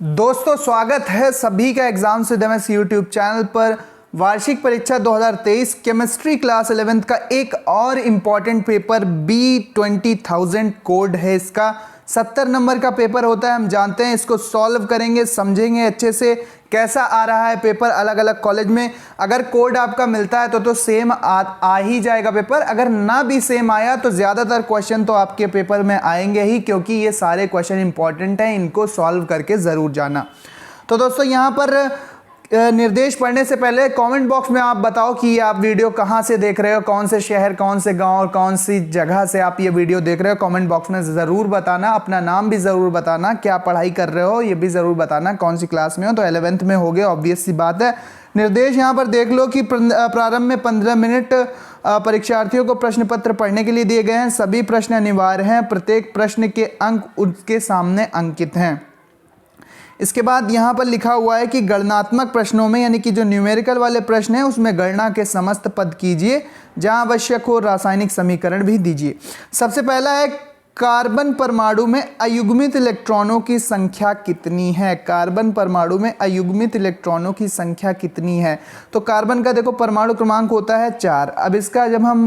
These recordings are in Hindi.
दोस्तों स्वागत है सभी का एग्जाम से डेमस यूट्यूब चैनल पर। वार्षिक परीक्षा 2023 केमिस्ट्री क्लास 11th का एक और इम्पॉर्टेंट पेपर B20,000 कोड है। इसका 70 नंबर का पेपर होता है। हम जानते हैं, इसको सॉल्व करेंगे, समझेंगे अच्छे से कैसा आ रहा है पेपर अलग अलग कॉलेज में। अगर कोड आपका मिलता है तो सेम आ ही जाएगा पेपर। अगर ना भी सेम आया तो ज़्यादातर क्वेश्चन तो आपके पेपर में आएंगे ही, क्योंकि ये सारे क्वेश्चन इंपॉर्टेंट हैं, इनको सॉल्व करके ज़रूर जाना। तो दोस्तों यहाँ पर निर्देश पढ़ने से पहले कमेंट बॉक्स में आप बताओ कि आप वीडियो कहाँ से देख रहे हो, कौन से शहर, कौन से गांव और कौन सी जगह से आप ये वीडियो देख रहे हो। कमेंट बॉक्स में ज़रूर बताना, अपना नाम भी ज़रूर बताना, क्या पढ़ाई कर रहे हो ये भी ज़रूर बताना, कौन सी क्लास में हो। तो 11th में हो गए, ऑब्वियस सी बात है। निर्देश यहाँ पर देख लो कि प्रारंभ में 15 मिनट परीक्षार्थियों को प्रश्न पत्र पढ़ने के लिए दिए गए हैं। सभी प्रश्न अनिवार्य हैं, प्रत्येक प्रश्न के अंक उसके सामने अंकित हैं। इसके बाद यहाँ पर लिखा हुआ है कि गणनात्मक प्रश्नों में, यानी कि जो न्यूमेरिकल वाले प्रश्न हैं उसमें गणना के समस्त पद कीजिए, जहाँ आवश्यक हो रासायनिक समीकरण भी दीजिए। सबसे पहला है, कार्बन परमाणु में अयुग्मित इलेक्ट्रॉनों की संख्या कितनी है। कार्बन परमाणु में अयुग्मित इलेक्ट्रॉनों की संख्या कितनी है। तो कार्बन का देखो परमाणु क्रमांक होता है 4। अब इसका जब हम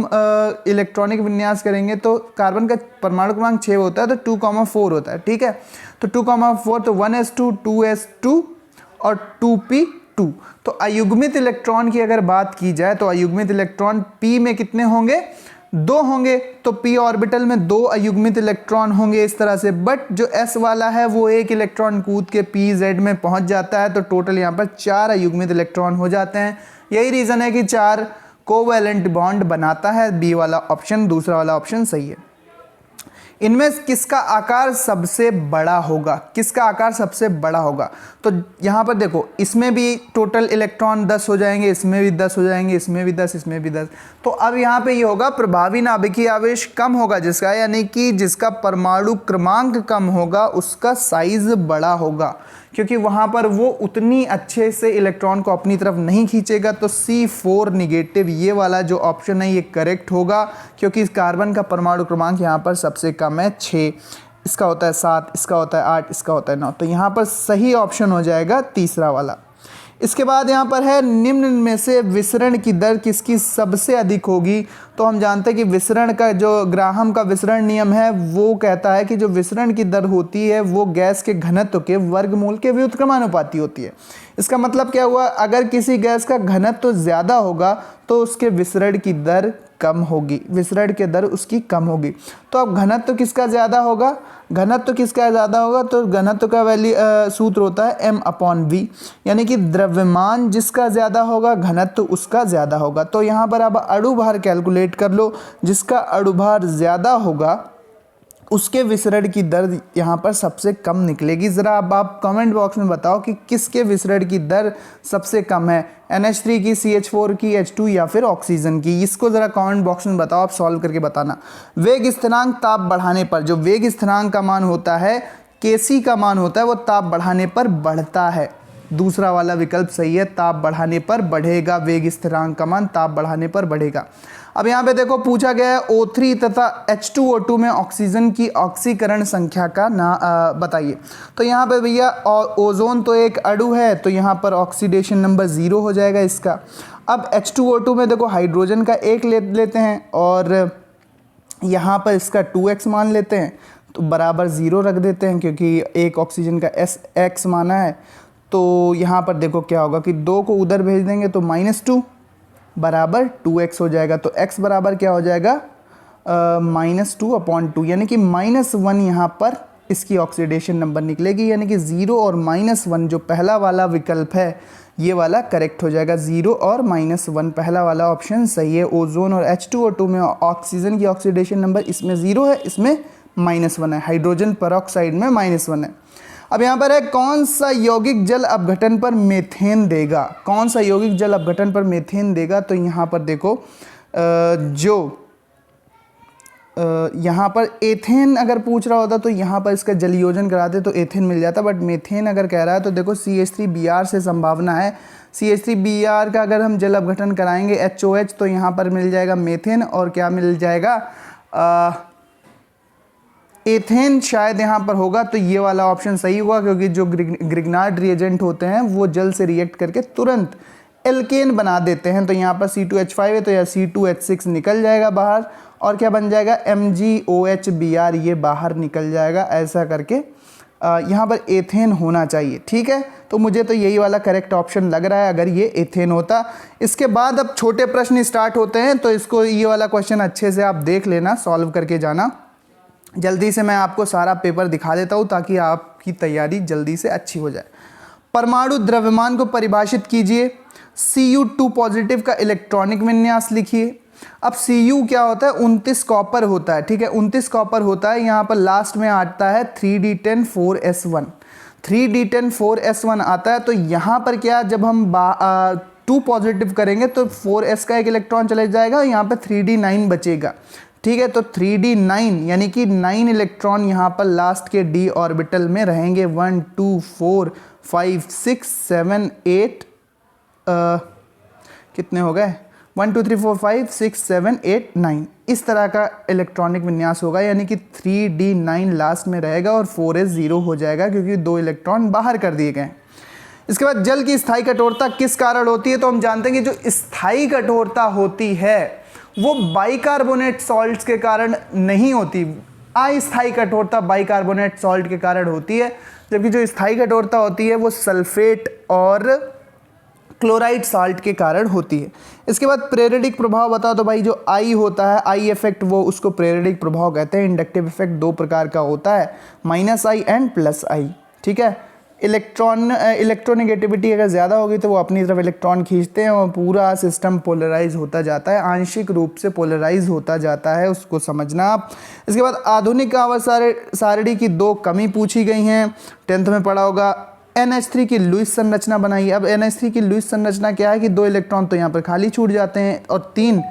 इलेक्ट्रॉनिक विन्यास करेंगे तो कार्बन का परमाणु क्रमांक 6 होता है, तो 2,4 होता है। ठीक है, तो 2,4 तो 1s2 2s2 और 2p2। तो अयुग्मित इलेक्ट्रॉन की अगर बात की जाए तो अयुग्मित इलेक्ट्रॉन p में कितने होंगे, 2 होंगे। तो p ऑर्बिटल में 2 अयुग्मित इलेक्ट्रॉन होंगे इस तरह से। बट जो s वाला है वो 1 इलेक्ट्रॉन कूद के pz में पहुंच जाता है, तो टोटल यहाँ पर 4 अयुग्मित इलेक्ट्रॉन हो जाते हैं। यही रीज़न है कि 4 कोवैलेंट बॉन्ड बनाता है। बी वाला ऑप्शन, दूसरा वाला ऑप्शन सही है। इनमें किसका आकार सबसे बड़ा होगा, किसका आकार सबसे बड़ा होगा। तो यहाँ पर देखो, इसमें भी टोटल इलेक्ट्रॉन 10 हो जाएंगे, इसमें भी 10 हो जाएंगे, इसमें भी 10, इसमें भी 10। तो अब यहाँ पे ये होगा प्रभावी नाभिकीय आवेश कम होगा जिसका, यानी कि जिसका परमाणु क्रमांक कम होगा उसका साइज बड़ा होगा, क्योंकि वहाँ पर वो उतनी अच्छे से इलेक्ट्रॉन को अपनी तरफ नहीं खींचेगा। तो C4 निगेटिव ये वाला जो ऑप्शन है ये करेक्ट होगा, क्योंकि इस कार्बन का परमाणु क्रमांक यहाँ पर सबसे कम है 6, इसका होता है 7, इसका होता है 8, इसका होता है 9। तो यहाँ पर सही ऑप्शन हो जाएगा तीसरा वाला। इसके बाद यहाँ पर है, निम्न में से विसरण की दर किसकी सबसे अधिक होगी। तो हम जानते हैं कि विसरण का जो ग्राहम का विसरण नियम है वो कहता है कि जो विसरण की दर होती है वो गैस के घनत्व के वर्गमूल के व्युत्क्रमानुपाती होती है। इसका मतलब क्या हुआ, अगर किसी गैस का घनत्व ज़्यादा होगा तो उसके विसरण की दर कम होगी, विसरण की दर उसकी कम होगी। तो अब घनत्व किसका ज़्यादा होगा, घनत्व किसका ज़्यादा होगा, तो घनत्व का सूत्र होता है m/v, यानी कि द्रव्यमान जिसका ज़्यादा होगा घनत्व उसका ज़्यादा होगा। तो यहाँ पर आप अणुभार कैलकुलेट कर लो, जिसका अणुभार ज़्यादा होगा उसके विसरण की दर यहाँ पर सबसे कम निकलेगी। ज़रा अब आप कमेंट बॉक्स में बताओ कि किसके विसरण की दर सबसे कम है, NH3 की, CH4 की, H2 या फिर ऑक्सीजन की। इसको ज़रा कमेंट बॉक्स में बताओ, आप सॉल्व करके बताना। वेग स्थिरांक ताप बढ़ाने पर, जो वेग स्थिरांक का मान होता है, Kc का मान होता है, वो ताप बढ़ाने पर बढ़ता है। दूसरा वाला विकल्प सही है, ताप बढ़ाने पर बढ़ेगा, वेग स्थिरांक का मान ताप बढ़ाने पर बढ़ेगा। अब यहाँ पे देखो पूछा गया है O3 तथा H2O2 में ऑक्सीजन की ऑक्सीकरण संख्या का बताइए। तो यहाँ पे भैया ओजोन तो एक अणु है, तो यहाँ पर ऑक्सीडेशन नंबर 0 हो जाएगा इसका। अब H2O2 में देखो हाइड्रोजन का 1 लेते हैं और यहाँ पर इसका 2x मान लेते हैं, तो बराबर 0 रख देते हैं, क्योंकि एक ऑक्सीजन का x माना है। तो यहाँ पर देखो क्या होगा कि 2 को उधर भेज देंगे तो -2 बराबर 2x हो जाएगा। तो x बराबर क्या हो जाएगा, -2/2, यानी कि -1 यहाँ पर इसकी ऑक्सीडेशन नंबर निकलेगी, यानी कि 0 और -1 जो पहला वाला विकल्प है ये वाला करेक्ट हो जाएगा। 0 और -1 पहला वाला ऑप्शन सही है। ओजोन और H2O2 में ऑक्सीजन की ऑक्सीडेशन नंबर इसमें 0 है, इसमें -1 है, हाइड्रोजन पेरोक्साइड में -1 है। अब यहाँ पर है, कौन सा यौगिक जल अपघटन पर मीथेन देगा, कौन सा यौगिक जल अपघटन पर मीथेन देगा। तो यहाँ पर देखो यहाँ पर एथेन अगर पूछ रहा होता तो यहाँ पर इसका जल योजन कराते तो एथेन मिल जाता, बट मीथेन अगर कह रहा है तो देखो CH3Br से संभावना है। CH3Br का अगर हम जल अपघटन कराएंगे HOH तो यहाँ पर मिल जाएगा मीथेन, और क्या मिल जाएगा एथेन शायद यहाँ पर होगा, तो ये वाला ऑप्शन सही होगा क्योंकि जो ग्रिग्नार्ड रिएजेंट होते हैं वो जल से रिएक्ट करके तुरंत एल्केन बना देते हैं। तो यहाँ पर C2H5 है तो यह C2H6 निकल जाएगा बाहर, और क्या बन जाएगा MgOH Br, ये बाहर निकल जाएगा। ऐसा करके यहाँ पर एथेन होना चाहिए। ठीक है, तो मुझे तो यही वाला करेक्ट ऑप्शन लग रहा है अगर ये एथेन होता। इसके बाद अब छोटे प्रश्न स्टार्ट होते हैं, तो इसको ये वाला क्वेश्चन अच्छे से आप देख लेना, सॉल्व करके जाना। जल्दी से मैं आपको सारा पेपर दिखा देता हूँ ताकि आपकी तैयारी जल्दी से अच्छी हो जाए। परमाणु द्रव्यमान को परिभाषित कीजिए। Cu2 पॉजिटिव का इलेक्ट्रॉनिक विन्यास लिखिए। अब Cu क्या होता है, 29 कॉपर होता है। ठीक है, 29 कॉपर होता है। यहाँ पर लास्ट में आता है 3d10 4s1, 3d10 4s1 आता है। तो यहाँ पर क्या, जब हम 2 पॉजिटिव करेंगे तो 4s का एक इलेक्ट्रॉन चले जाएगा, यहाँ पर 3d9 बचेगा। ठीक है, तो 3d9 यानी कि 9 इलेक्ट्रॉन यहाँ पर लास्ट के d ऑर्बिटल में रहेंगे। 1 2 4 5 6 7 8 कितने हो गए, 1 2 3 4 5 6 7 8 9, इस तरह का इलेक्ट्रॉनिक विन्यास होगा। यानी कि 3d9 लास्ट में रहेगा और 4s 0 हो जाएगा क्योंकि 2 इलेक्ट्रॉन बाहर कर दिए गए। इसके बाद जल की स्थायी कठोरता किस कारण होती है, तो हम जानते हैं कि जो स्थायी कठोरता होती है वो बाइकार्बोनेट सॉल्ट्स के कारण नहीं होती। अस्थायी कठोरता बाइकार्बोनेट सॉल्ट के कारण होती है, जबकि जो स्थायी कठोरता होती है वो सल्फेट और क्लोराइड साल्ट के कारण होती है। इसके बाद प्रेरिडिक प्रभाव बताओ, तो भाई जो आई होता है, आई इफेक्ट, वो उसको प्रेरिडिक प्रभाव कहते हैं। इंडक्टिव इफेक्ट 2 प्रकार का होता है, -I एंड +I। ठीक है, इलेक्ट्रोनेगेटिविटी अगर ज़्यादा होगी तो वो अपनी तरफ इलेक्ट्रॉन खींचते हैं और पूरा सिस्टम पोलराइज होता जाता है, आंशिक रूप से पोलराइज होता जाता है, उसको समझना आप। इसके बाद आधुनिक आवर्त सारणी की 2 कमी पूछी गई हैं, 10th में पढ़ा होगा। NH3 की लुईस संरचना बनाइए। अब NH3 की लुईस संरचना क्या है कि 2 इलेक्ट्रॉन तो यहाँ पर खाली छूट जाते हैं और 3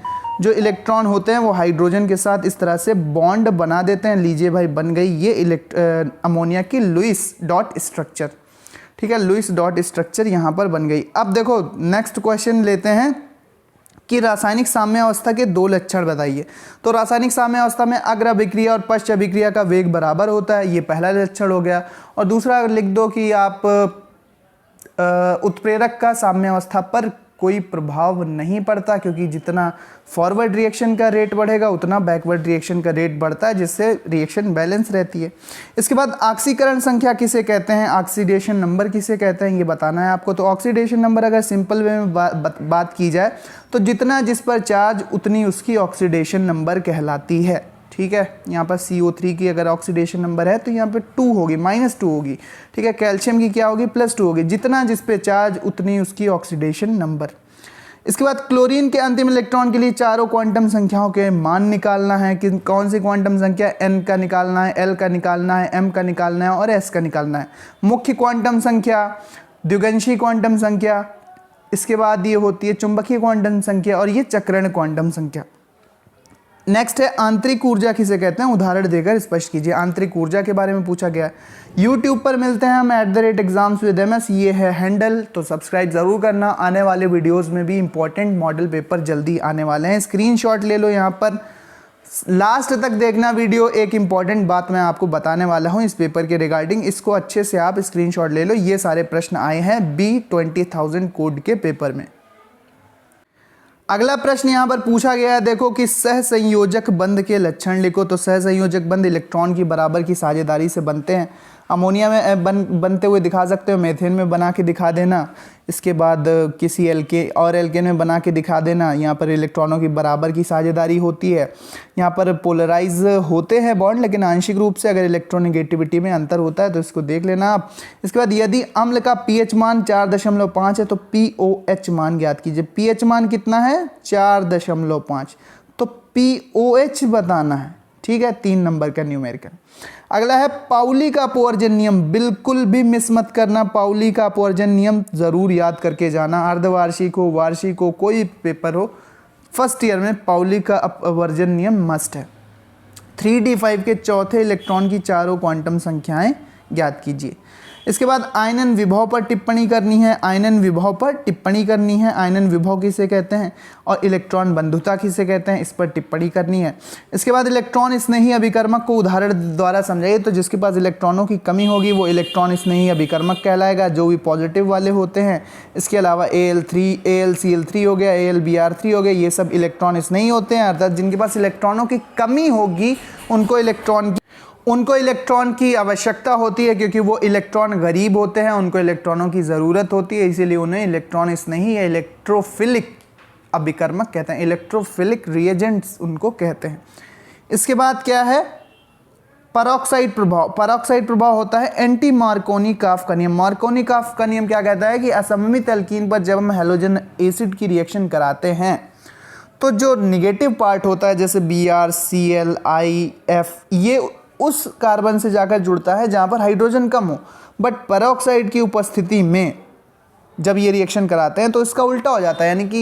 जो इलेक्ट्रॉन होते हैं वो हाइड्रोजन के साथ इस तरह से बॉन्ड बना देते हैं। लीजिए भाई, बन गई ये अमोनिया की लुईस डॉट स्ट्रक्चर। ठीक है, लुईस डॉट स्ट्रक्चर यहाँ पर बन गई। अब देखो नेक्स्ट क्वेश्चन लेते हैं कि रासायनिक साम्यावस्था के 2 लक्षण बताइए। तो रासायनिक साम्यावस्था में अग्र अभिक्रिया और पश्च अभिक्रिया का वेग बराबर होता है, ये पहला लक्षण हो गया। और दूसरा लिख दो कि आप उत्प्रेरक का साम्यावस्था पर कोई प्रभाव नहीं पड़ता, क्योंकि जितना फॉरवर्ड रिएक्शन का रेट बढ़ेगा उतना बैकवर्ड रिएक्शन का रेट बढ़ता है, जिससे रिएक्शन बैलेंस रहती है। इसके बाद ऑक्सीकरण संख्या किसे कहते हैं, ऑक्सीडेशन नंबर किसे कहते हैं, ये बताना है आपको। तो ऑक्सीडेशन नंबर अगर सिंपल वे में बात की जाए तो जितना जिस पर चार्ज उतनी उसकी ऑक्सीडेशन नंबर कहलाती है। ठीक है, यहाँ पर CO3 की अगर ऑक्सीडेशन नंबर है तो यहाँ पे 2 होगी, -2 होगी। ठीक है, कैल्शियम की क्या होगी, +2 होगी। जितना जिस पे चार्ज उतनी उसकी ऑक्सीडेशन नंबर। इसके बाद क्लोरीन के अंतिम इलेक्ट्रॉन के लिए चारों क्वांटम संख्याओं के मान निकालना है कि कौन सी क्वांटम संख्या, N का निकालना है, L का निकालना है, M का निकालना है और S का निकालना है। मुख्य क्वांटम संख्या, द्विगंशी क्वांटम संख्या, इसके बाद ये होती है चुंबकीय क्वांटम संख्या और ये चक्रण क्वांटम संख्या। नेक्स्ट है आंतरिक ऊर्जा किसे कहते हैं, उदाहरण देकर स्पष्ट कीजिए। आंतरिक ऊर्जा के बारे में पूछा गया है। यूट्यूब पर मिलते हैं हम @exams_with_ms, ये है हैंडल, तो सब्सक्राइब ज़रूर करना। आने वाले वीडियोस में भी इंपॉर्टेंट मॉडल पेपर जल्दी आने वाले हैं। स्क्रीनशॉट ले लो, यहाँ पर लास्ट तक देखना वीडियो। एक इंपॉर्टेंट बात मैं आपको बताने वाला हूँ इस पेपर के रिगार्डिंग, इसको अच्छे से आप स्क्रीनशॉट ले लो। ये सारे प्रश्न आए हैं B20,000 कोड के पेपर में। अगला प्रश्न यहाँ पर पूछा गया है, देखो कि सहसंयोजक बंध के लक्षण लिखो। तो सहसंयोजक बंध इलेक्ट्रॉन की बराबर की साझेदारी से बनते हैं। अमोनिया में बनते हुए दिखा सकते हो, मेथेन में बना के दिखा देना, इसके बाद किसी एल्केन में बना के दिखा देना। यहाँ पर इलेक्ट्रॉनों की बराबर की साझेदारी होती है। यहाँ पर पोलराइज होते हैं बॉन्ड, लेकिन आंशिक रूप से अगर इलेक्ट्रोनेगेटिविटी में अंतर होता है तो इसको देख लेना आप। इसके बाद यदि अम्ल का pH मान 4.5 है तो POH मान ज्ञात कीजिए। pH मान कितना है, 4.5, तो POH बताना है। ठीक है, 3 नंबर का न्यूमेरिकल। अगला है पाउली का अपवर्जन नियम, बिल्कुल भी मिस मत करना। पाउली का अपवर्जन नियम जरूर याद करके जाना, अर्धवार्षिक हो, वार्षिक हो, कोई पेपर हो, फर्स्ट ईयर में पाउली का अपवर्जन नियम मस्ट है। 3d5 के चौथे इलेक्ट्रॉन की चारों क्वांटम संख्याएं ज्ञात कीजिए। इसके बाद आयनन विभव पर टिप्पणी करनी है, आयनन विभव पर टिप्पणी करनी है। आयनन विभव किसे कहते हैं और इलेक्ट्रॉन बंधुता किसे कहते हैं, इस पर टिप्पणी करनी है। इसके बाद इलेक्ट्रॉन स्नेही अभिकर्मक को उदाहरण द्वारा समझाइए। तो जिसके पास इलेक्ट्रॉनों की कमी होगी वो इलेक्ट्रॉन स्नेही अभिकर्मक कहलाएगा, जो भी पॉजिटिव वाले होते हैं। इसके अलावा Al3 AlCl3 हो गया, AlBr3 हो गया, ये सब इलेक्ट्रॉन स्नेही होते हैं, अर्थात जिनके पास इलेक्ट्रॉनों की कमी होगी उनको इलेक्ट्रॉन की आवश्यकता होती है, क्योंकि वो इलेक्ट्रॉन गरीब होते हैं, उनको इलेक्ट्रॉनों की ज़रूरत होती है, इसीलिए उन्हें इलेक्ट्रॉन स्नेही या इलेक्ट्रोफिलिक अभिकर्मक कहते हैं, इलेक्ट्रोफिलिक रिएजेंट्स उनको कहते हैं। इसके बाद क्या है, परोक्साइड प्रभाव। परोक्साइड प्रभाव होता है एंटी मार्कोनी-काफ का नियम। मार्कोनी-काफ का नियम क्या कहता है कि असममित एल्कीन पर जब हम हैलोजन एसिड की रिएक्शन कराते हैं तो जो निगेटिव पार्ट होता है जैसे Br, Cl, I, F, ये उस कार्बन से जाकर जुड़ता है जहाँ पर हाइड्रोजन कम हो। बट पेरोक्साइड की उपस्थिति में जब ये रिएक्शन कराते हैं तो इसका उल्टा हो जाता है, यानी कि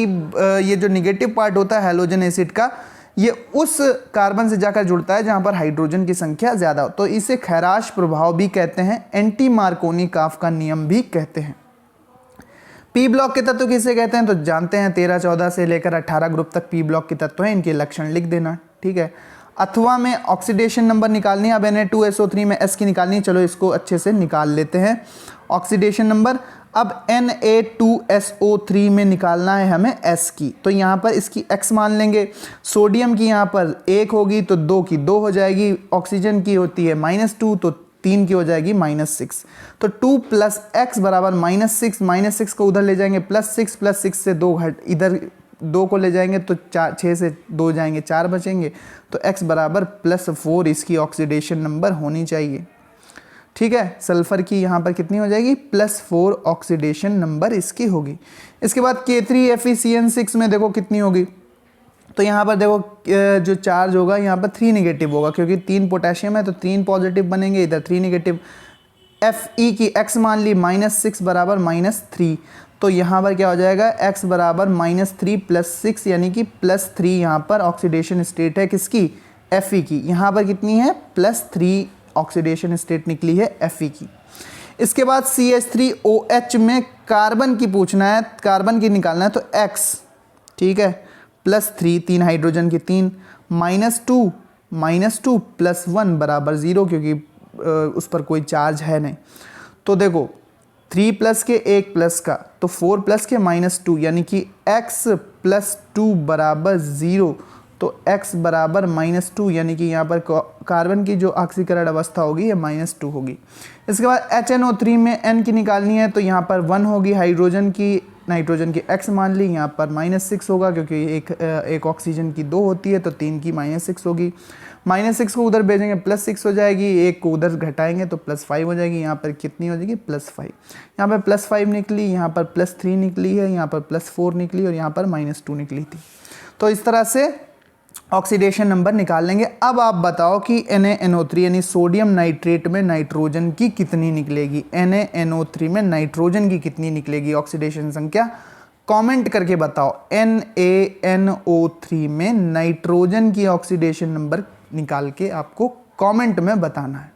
ये जो निगेटिव पार्ट होता है हैलोजन एसिड का, ये उस कार्बन से जाकर जुड़ता है जहाँ पर हाइड्रोजन की संख्या ज़्यादा हो। तो इसे खैराश प्रभाव भी कहते हैं, एंटी मार्कोनी-काफ का नियम भी कहते हैं। पी ब्लॉक के तत्व किसे कहते हैं तो जानते हैं, 13, 14 से लेकर 18 ग्रुप तक पी ब्लॉक के तत्व हैं, इनके लक्षण लिख देना, ठीक है। अथवा में ऑक्सीडेशन नंबर निकालनी है। अब Na2SO3 में S की निकालनी है, चलो इसको अच्छे से निकाल लेते हैं ऑक्सीडेशन नंबर। अब Na2SO3 में निकालना है हमें S की, तो यहाँ पर इसकी X मान लेंगे। सोडियम की यहाँ पर 1 होगी तो 2 की 2 हो जाएगी, ऑक्सीजन की होती है -2 तो 3 की हो जाएगी -6, तो 2 + X बराबर -6। -6 को उधर ले जाएंगे +6, +6 से 2 इधर 2 को ले जाएंगे तो 6 से 2 जाएंगे 4 बचेंगे, तो X बराबर +4 इसकी ऑक्सीडेशन नंबर होनी चाहिए, ठीक है। सल्फर की यहाँ पर कितनी हो जाएगी, +4 ऑक्सीडेशन नंबर इसकी होगी। इसके बाद K3FeCN6 में देखो कितनी होगी, तो यहाँ पर देखो जो चार्ज होगा यहाँ पर 3 नेगेटिव होगा, क्योंकि 3 पोटेशियम है तो 3 पॉजिटिव बनेंगे, इधर 3 नेगेटिव। Fe की X मान ली -6 बराबर -3, तो यहाँ पर क्या हो जाएगा, X बराबर -3 + 6 यानी कि +3 यहाँ पर ऑक्सीडेशन स्टेट है किसकी, Fe की। यहाँ पर कितनी है, +3 ऑक्सीडेशन स्टेट निकली है Fe की। इसके बाद CH3OH में कार्बन की पूछना है, कार्बन की निकालना है, तो X, ठीक है, +3 3 हाइड्रोजन की 3, -2 + 1 बराबर 0, क्योंकि उस पर कोई चार्ज है नहीं। तो देखो 3 प्लस के 1 प्लस का, तो 4 प्लस के -2 यानी कि X + 2 बराबर 0, तो X बराबर -2 यानी कि यहाँ पर कार्बन की जो ऑक्सीकरण अवस्था होगी ये -2 होगी। इसके बाद HNO3 में N की निकालनी है, तो यहाँ पर 1 होगी हाइड्रोजन की, नाइट्रोजन की X मान ली, यहाँ पर -6 होगा क्योंकि एक ऑक्सीजन की 2 होती है, तो 3 की -6 होगी। -6 को उधर भेजेंगे +6 हो जाएगी, 1 को उधर घटाएंगे तो +5 हो जाएगी। यहाँ पर कितनी हो जाएगी, +5। यहाँ पर +5 निकली, यहाँ पर +3 निकली है, यहाँ पर +4 निकली और यहाँ पर -2 निकली थी। तो इस तरह से ऑक्सीडेशन नंबर निकाल लेंगे। अब आप बताओ कि NaNO3 यानी सोडियम नाइट्रेट में नाइट्रोजन की कितनी निकलेगी, NaNO3 में नाइट्रोजन की कितनी निकलेगी ऑक्सीडेशन संख्या, कमेंट करके बताओ। NaNO3 में नाइट्रोजन की ऑक्सीडेशन नंबर निकाल के आपको कमेंट में बताना है।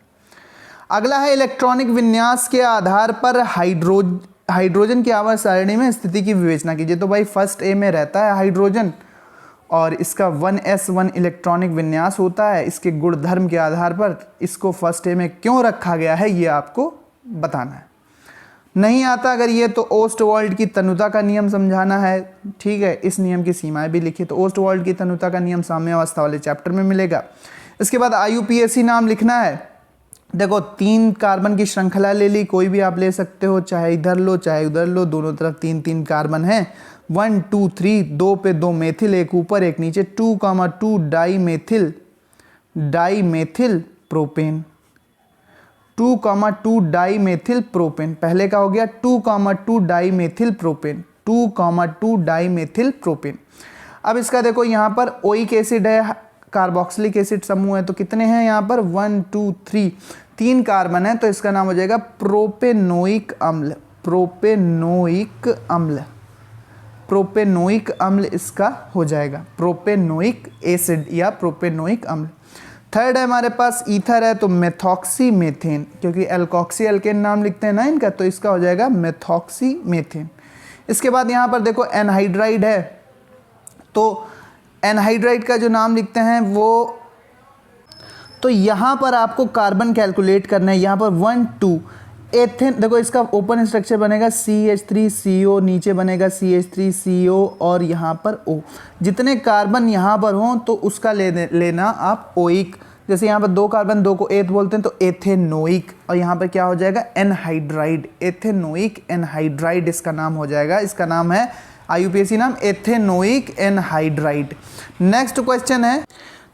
अगला है इलेक्ट्रॉनिक विन्यास के आधार पर हाइड्रोजन की आवर्त सारणी में स्थिति की विवेचना कीजिए। तो भाई फर्स्ट A में रहता है हाइड्रोजन और इसका 1s1 इलेक्ट्रॉनिक विन्यास होता है। इसके गुणधर्म के आधार पर इसको फर्स्ट ए में क्यों रखा गया है ये आपको बताना है। नहीं आता अगर ये तो ओस्टवाल्ड की तनुता का नियम समझाना है, ठीक है। इस नियम की सीमाएं भी लिखी, तो ओस्टवाल्ड की तनुता का नियम साम्यावस्था वाले चैप्टर में मिलेगा। इसके बाद IUPAC नाम लिखना है। देखो 3 कार्बन की श्रृंखला ले ली, कोई भी आप ले सकते हो, चाहे इधर लो चाहे उधर लो, दोनों तरफ 3 कार्बन है। 1 2 3, 2 पे 2 मेथिल, एक ऊपर एक नीचे, 2,2 डाईमेथिल प्रोपेन, 2,2 डाईमेथिल प्रोपेन। पहले का हो गया 2,2 डाईमेथिल प्रोपेन, 2,2 डाईमेथिल प्रोपेन। अब इसका देखो यहाँ पर ओइक एसिड है, कार्बोक्सिलिक एसिड समूह है, तो कितने हैं यहाँ पर 1 2 3, 3 कार्बन है, तो इसका नाम हो जाएगा प्रोपेनोइक अम्ल। प्रोपेनोइक अम्ल, प्रोपेनोइक अम्ल इसका हो जाएगा, प्रोपेनोइक एसिड या प्रोपेनोइक अम्ल। थर्ड है हमारे पास ईथर है तो मेथॉक्सी मेथेन, क्योंकि एल्कोक्सी एल्केन नाम लिखते हैं ना इनका, तो इसका हो जाएगा मेथॉक्सी मेथेन। इसके बाद यहाँ पर देखो एनहाइड्राइड है, तो एनहाइड्राइड का जो नाम लिखते हैं वो, तो यहाँ पर आपको कार्बन कैलकुलेट करना है। यहाँ पर 1 2 एथेन, देखो इसका ओपन स्ट्रक्चर बनेगा CH3CO, नीचे बनेगा CH3CO और यहाँ पर O। जितने कार्बन यहाँ पर हों तो उसका लेना आप ओइक। जैसे यहाँ पर 2 कार्बन, 2 को एथ बोलते हैं तो एथेनोइक, और यहाँ पर क्या हो जाएगा एनहाइड्राइड, एथेनोइक एनहाइड्राइड इसका नाम हो जाएगा। इसका नाम है IUPAC नाम एथेनोइक एनहाइड्राइड। नेक्स्ट क्वेश्चन है,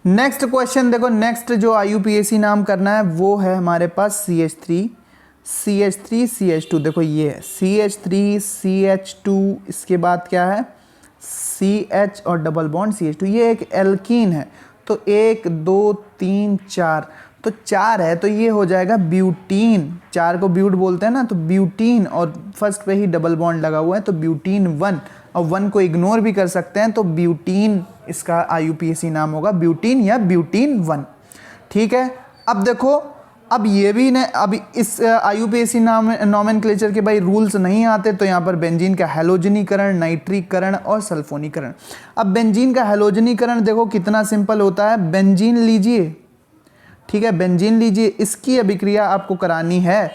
नेक्स्ट क्वेश्चन देखो, नेक्स्ट जो IUPAC नाम करना है वो है हमारे पास CH3CH2। देखो ये है CH3CH2, इसके बाद क्या है CH और डबल बॉन्ड CH2, ये एक एल्कीन है। तो 1 2 3 4, तो 4 है तो ये हो जाएगा ब्यूटीन। 4 को ब्यूट बोलते हैं ना, तो ब्यूटीन, और फर्स्ट पे ही डबल बॉन्ड लगा हुआ है तो ब्यूटीन 1, और 1 को इग्नोर भी कर सकते हैं तो ब्यूटीन इसका IUPAC नाम होगा, ब्यूटीन या ब्यूटीन 1। ठीक है, अब देखो, अब ये भी ने, अब इस IUPAC नाम नॉमेनक्लेचर के भाई रूल्स नहीं आते, तो यहाँ पर बेंजीन का हैलोजनीकरण, नाइट्रीकरण और सल्फोनीकरण। अब बेंजीन का हैलोजनीकरण देखो कितना सिंपल होता है। बेंजीन लीजिए, ठीक है, बेंजीन लीजिए, इसकी अभिक्रिया आपको करानी है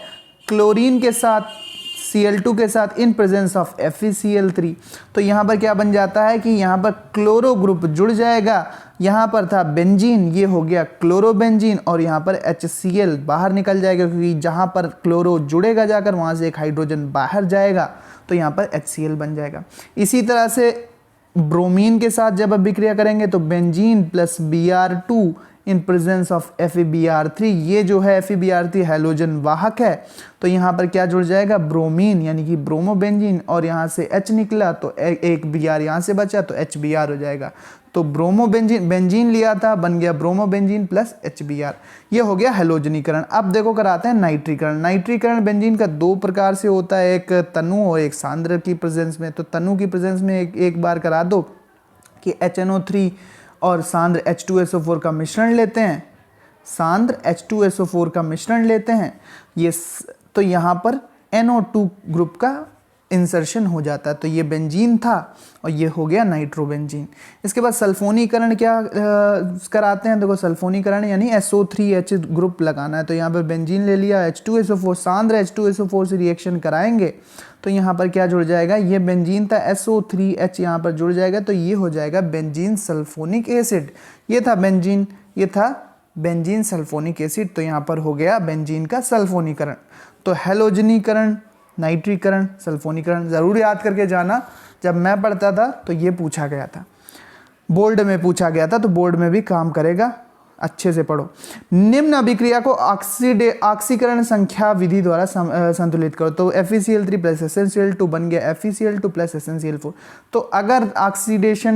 क्लोरीन के साथ, Cl2 के साथ इन प्रेजेंस ऑफ FeCl3। तो यहाँ पर क्या बन जाता है कि यहाँ पर क्लोरो ग्रुप जुड़ जाएगा, यहाँ पर था बेंजीन, ये हो गया क्लोरोबेंजीन, और यहाँ पर HCl बाहर निकल जाएगा, क्योंकि जहाँ पर क्लोरो जुड़ेगा जाकर वहाँ से एक हाइड्रोजन बाहर जाएगा, तो यहाँ पर HCl बन जाएगा। इसी तरह से ब्रोमीन के साथ जब अभिक्रिया करेंगे तो benzene plus Br2 in presence of FeBr3, ये जो है FeBr3 हैलोजन वाहक है, तो यहाँ पर क्या जुड़ जाएगा ब्रोमीन यानी कि ब्रोमोबेंजीन, और यहाँ से H निकला तो एक Br यहाँ से बचा तो HBr हो जाएगा। तो ब्रोमोबेंजीन, बेंजीन लिया था, बन गया ब्रोमोबेंजीन प्लस HBr, ये हो गया हैलोजनीकरण। अब देखो कराते हैं नाइट्रीकरण। नाइट्रीकरण बेंजीन का 2 प्रकार से होता है, एक तनु और एक सांद्र की प्रेजेंस में। तो तनु की प्रेजेंस में एक बार करा दो कि HNO3 और सांद्र H2SO4 का मिश्रण लेते हैं, सांद्र H2SO4 का मिश्रण लेते हैं, ये तो यहाँ पर NO2 ग्रुप का इंसर्शन हो जाता है। तो ये बेंजीन था और ये हो गया नाइट्रोबेंजीन। इसके बाद सल्फोनीकरण क्या कराते हैं, देखो सल्फोनीकरण यानी SO3H ग्रुप लगाना है। तो यहाँ पर बेंजीन ले लिया, H2SO4, सांद्र H2SO4 से रिएक्शन कराएंगे तो यहाँ पर क्या जुड़ जाएगा, ये बेंजीन था, SO3H यहाँ पर जुड़ जाएगा, तो ये हो जाएगा बेंजीन सल्फोनिक एसिड। ये था बेंजीन, ये था बेंजीन सल्फोनिक एसिड, तो यहाँ पर हो गया बेंजीन का सल्फोनीकरण। तो हैलोजनीकरण, नाइट्रीकरण, सल्फोनीकरण ज़रूर याद करके जाना। जब मैं पढ़ता था तो ये पूछा गया था, बोर्ड में पूछा गया था, तो बोर्ड में भी काम करेगा, अच्छे से पढ़ो। निम्न अभिक्रिया को ऑक्सीकरण संख्या विधि द्वारा संतुलित करो। तो FeCl3 प्लस SnCl2 बन गया FeCl2 प्लस SnCl4। तो अगर ऑक्सीडेशन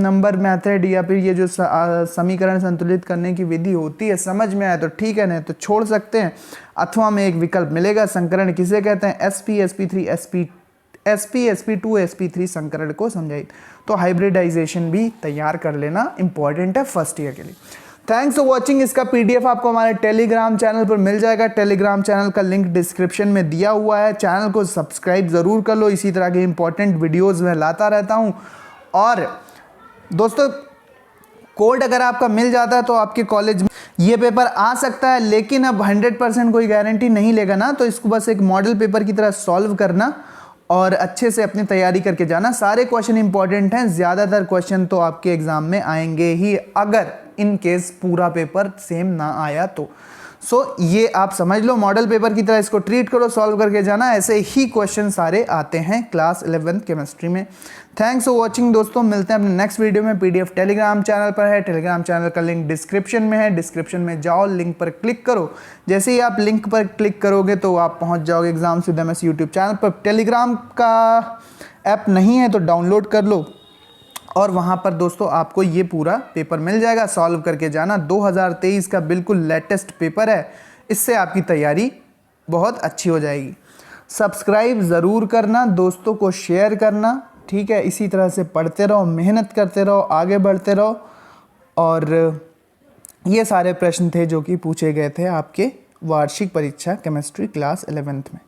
नंबर मेथड या फिर ये जो समीकरण संतुलित करने की विधि होती है समझ में आए तो ठीक है, नहीं तो छोड़ सकते हैं। अथवा में एक विकल्प मिलेगा, संकरण किसे कहते हैं, sp2sp3 संकरण को समझाइए। तो हाइब्रिडाइजेशन भी तैयार कर लेना, इंपॉर्टेंट है फर्स्ट ईयर के लिए। Thanks for watching. इसका PDF आपको हमारे टेलीग्राम चैनल पर मिल जाएगा। टेलीग्राम चैनल का लिंक डिस्क्रिप्शन में दिया हुआ है। चैनल को सब्सक्राइब ज़रूर कर लो, इसी तरह के इंपॉर्टेंट वीडियोस मैं लाता रहता हूं। और दोस्तों कोड अगर आपका मिल जाता है तो आपके कॉलेज में ये पेपर आ सकता है, लेकिन अब 100% कोई गारंटी नहीं लेगा ना, तो इसको बस एक मॉडल पेपर की तरह सॉल्व करना और अच्छे से अपनी तैयारी करके जाना। सारे क्वेश्चन इंपॉर्टेंट हैं, ज़्यादातर क्वेश्चन तो आपके एग्जाम में आएंगे ही, अगर इन केस पूरा पेपर सेम ना आया तो। सो ये आप समझ लो, मॉडल पेपर की तरह इसको ट्रीट करो, सॉल्व करके जाना। ऐसे ही क्वेश्चन सारे आते हैं क्लास 11th केमिस्ट्री में। थैंक्स फॉर वॉचिंग दोस्तों, मिलते हैं अपने नेक्स्ट वीडियो में। PDF टेलीग्राम चैनल पर है, टेलीग्राम चैनल का लिंक डिस्क्रिप्शन में है, डिस्क्रिप्शन में जाओ, लिंक पर क्लिक करो। जैसे ही आप लिंक पर क्लिक करोगे तो आप पहुंच जाओगे exams with MS YouTube channel पर। टेलीग्राम का ऐप नहीं है तो डाउनलोड कर लो, और वहाँ पर दोस्तों आपको ये पूरा पेपर मिल जाएगा, सॉल्व करके जाना। 2023 का बिल्कुल लेटेस्ट पेपर है, इससे आपकी तैयारी बहुत अच्छी हो जाएगी। सब्सक्राइब ज़रूर करना, दोस्तों को शेयर करना, ठीक है। इसी तरह से पढ़ते रहो, मेहनत करते रहो, आगे बढ़ते रहो, और ये सारे प्रश्न थे जो कि पूछे गए थे आपके वार्षिक परीक्षा केमिस्ट्री क्लास 11th में।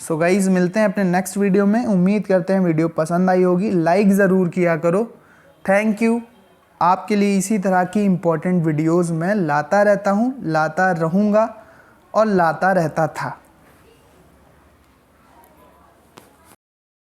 सो गाइज मिलते हैं अपने नेक्स्ट वीडियो में। उम्मीद करते हैं वीडियो पसंद आई होगी, लाइक ज़रूर किया करो। Thank you. आपके लिए इसी तरह की इम्पोर्टेंट वीडियोज़ मैं लाता रहता हूँ, लाता रहूँगा और लाता रहता था।